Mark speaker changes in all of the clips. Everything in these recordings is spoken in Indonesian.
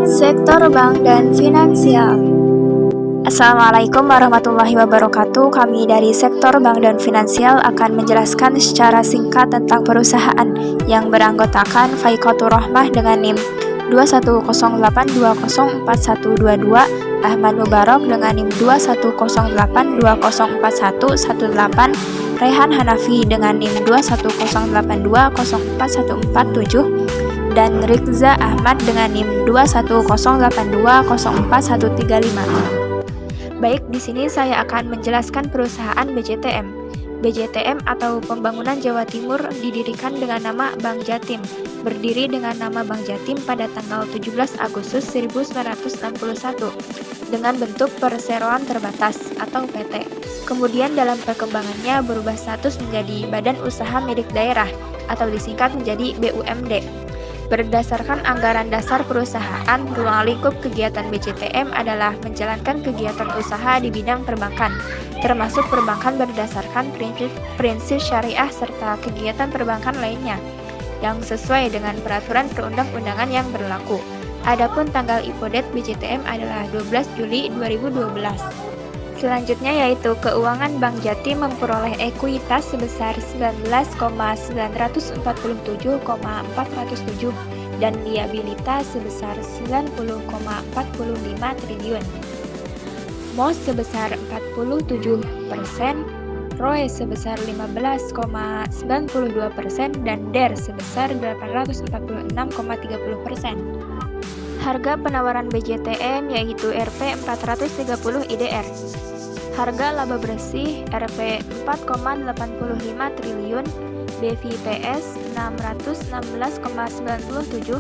Speaker 1: Sektor bank dan finansial. Assalamualaikum warahmatullahi wabarakatuh. Kami dari sektor bank dan finansial akan menjelaskan secara singkat tentang perusahaan yang beranggotakan Faikotur Rohmah dengan NIM 2108204122, Ahmad Mubarok dengan NIM 2108204118, Rehan Hanafi dengan NIM 2108204147, dan Rizza Ahmad dengan NIM 2108204135. Baik, di sini saya akan menjelaskan perusahaan BJTM. BJTM atau Pembangunan Jawa Timur didirikan dengan nama Bank Jatim, berdiri dengan nama Bank Jatim pada tanggal 17 Agustus 1961 dengan bentuk perseroan terbatas atau PT. Kemudian dalam perkembangannya berubah status menjadi Badan Usaha Milik Daerah atau disingkat menjadi BUMD. Berdasarkan anggaran dasar perusahaan, ruang lingkup kegiatan BJTM adalah menjalankan kegiatan usaha di bidang perbankan, termasuk perbankan berdasarkan prinsip syariah serta kegiatan perbankan lainnya, yang sesuai dengan peraturan perundang-undangan yang berlaku. Adapun tanggal IPODET BJTM adalah 12 Juli 2012. Selanjutnya yaitu keuangan Bank Jatim memperoleh ekuitas sebesar 19.947,407 dan liabilitas sebesar 90,45 triliun. MOS sebesar 47%, ROE sebesar 15,92% dan DER sebesar 846,30%. Harga penawaran BJTM yaitu Rp 430 IDR. Harga laba bersih Rp 4,85 triliun, BVPS 616,97,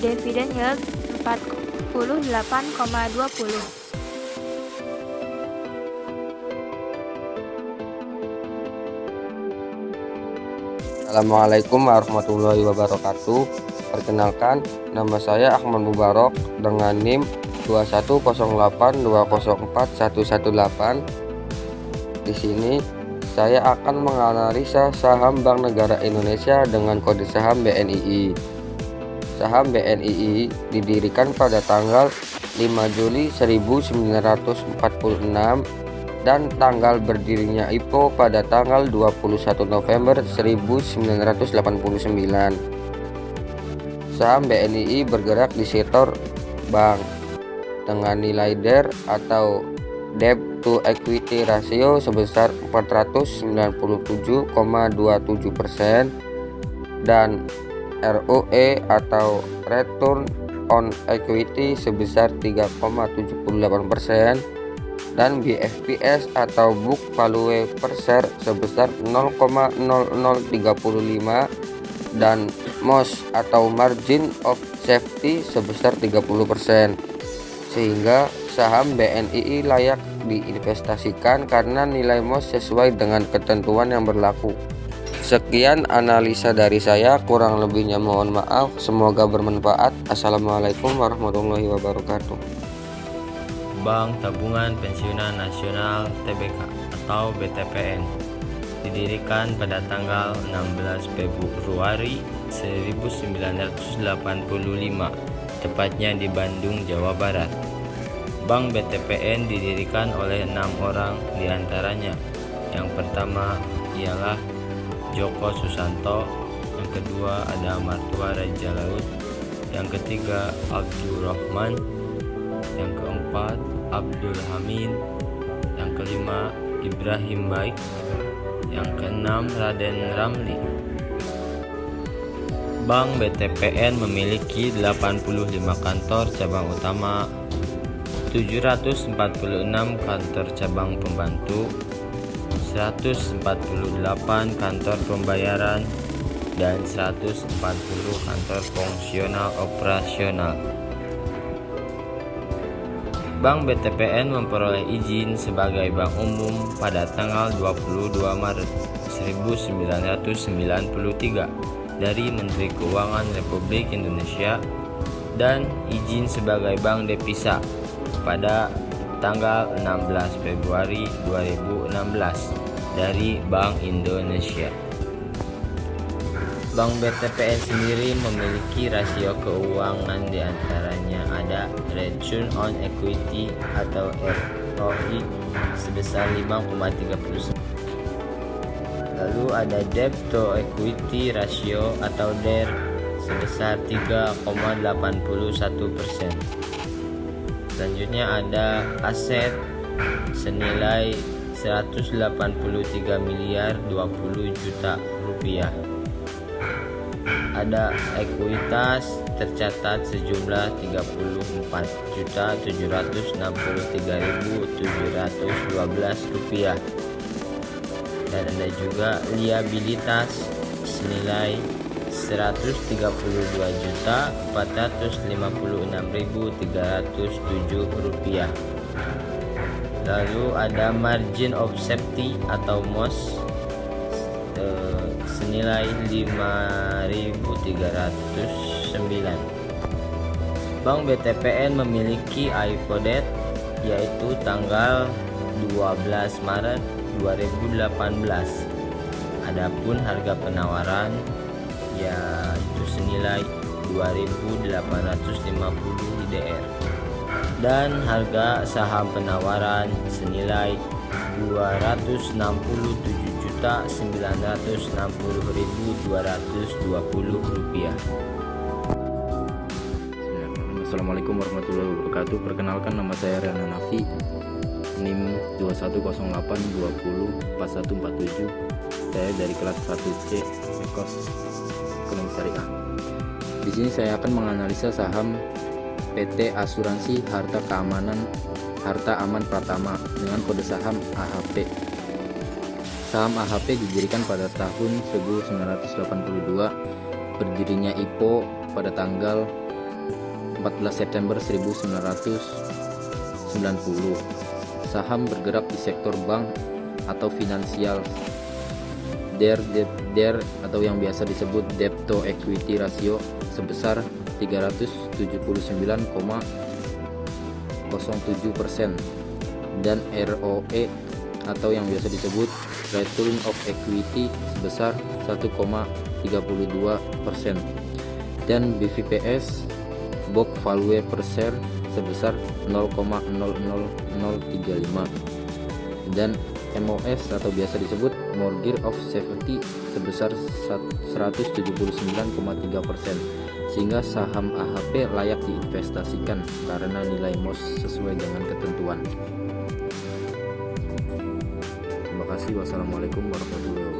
Speaker 1: dividen yield 48,20.
Speaker 2: Assalamualaikum warahmatullahi wabarakatuh. Perkenalkan, nama saya Ahmad Mubarok dengan NIM 2108204118. Di sini saya akan menganalisa saham Bank Negara Indonesia dengan kode saham BNII. Saham BNII didirikan pada tanggal 5 Juli 1946 dan tanggal berdirinya IPO pada tanggal 21 November 1989. Saham BNII bergerak di sektor bank dengan nilai DER atau Debt to Equity Ratio sebesar 497,27% dan ROE atau Return on Equity sebesar 3,78% dan BFPS atau Book Value per Share sebesar 0,0035 dan MOS atau Margin of Safety sebesar 30%, sehingga saham BNII layak diinvestasikan karena nilai MOS sesuai dengan ketentuan yang berlaku. Sekian analisa dari saya, kurang lebihnya mohon maaf, semoga bermanfaat. Assalamualaikum warahmatullahi wabarakatuh.
Speaker 3: Bank Tabungan Pensiunan Nasional TBK atau BTPN didirikan pada tanggal 16 Februari 1985, tepatnya di Bandung, Jawa Barat. Bank BTPN didirikan oleh 6 orang diantaranya. Yang pertama ialah Joko Susanto, yang kedua ada Martua Raja Laut, yang ketiga Abdul Rahman, yang keempat Abdul Hamid, yang kelima Ibrahim Baik, yang keenam Raden Ramli. Bank BTPN memiliki 85 kantor cabang utama, 746 kantor cabang pembantu, 148 kantor pembayaran, dan 140 kantor fungsional operasional. Bank BTPN memperoleh izin sebagai bank umum pada tanggal 22 Maret 1993 dari Menteri Keuangan Republik Indonesia dan izin sebagai bank devisa pada tanggal 16 Februari 2016 dari Bank Indonesia. Bank BTPN sendiri memiliki rasio keuangan diantaranya ada Return on Equity atau ROE sebesar 5,39%. Lalu ada Debt to Equity Ratio atau DER sebesar 3,81%. Selanjutnya ada aset senilai 183 miliar 20 juta rupiah. Ada ekuitas tercatat sejumlah 34.763.712 rupiah. Dan ada juga liabilitas senilai 132.456.307 rupiah. Lalu ada margin of safety atau MOS senilai 5.309. Bank BTPN memiliki IPO date yaitu tanggal 12 Maret 2018. Adapun harga penawaran yaitu senilai 2.850 IDR dan harga saham penawaran senilai 269.960.220 rupiah.
Speaker 4: Assalamualaikum warahmatullahi wabarakatuh. Perkenalkan, nama saya Riana Nafi, NIM 2108204147. Saya dari kelas 1C Ekos Ekonomi Syariah. Di sini saya akan menganalisa saham PT Asuransi Harta Aman Pratama dengan kode saham AHP. Saham AHP didirikan pada tahun 1982, berdirinya IPO pada tanggal 14 September 1990. Saham bergerak di sektor bank atau finansial. DER atau yang biasa disebut Debt to Equity Ratio sebesar 379,07% dan ROE atau yang biasa disebut Return of Equity sebesar 1,32% dan BVPS Book Value per Share sebesar 0,00035 dan MOS atau biasa disebut Margin of Safety sebesar 179,3%, sehingga saham AHP layak diinvestasikan karena nilai MOS sesuai dengan ketentuan. Terima kasih. Wassalamualaikum warahmatullahi wabarakatuh.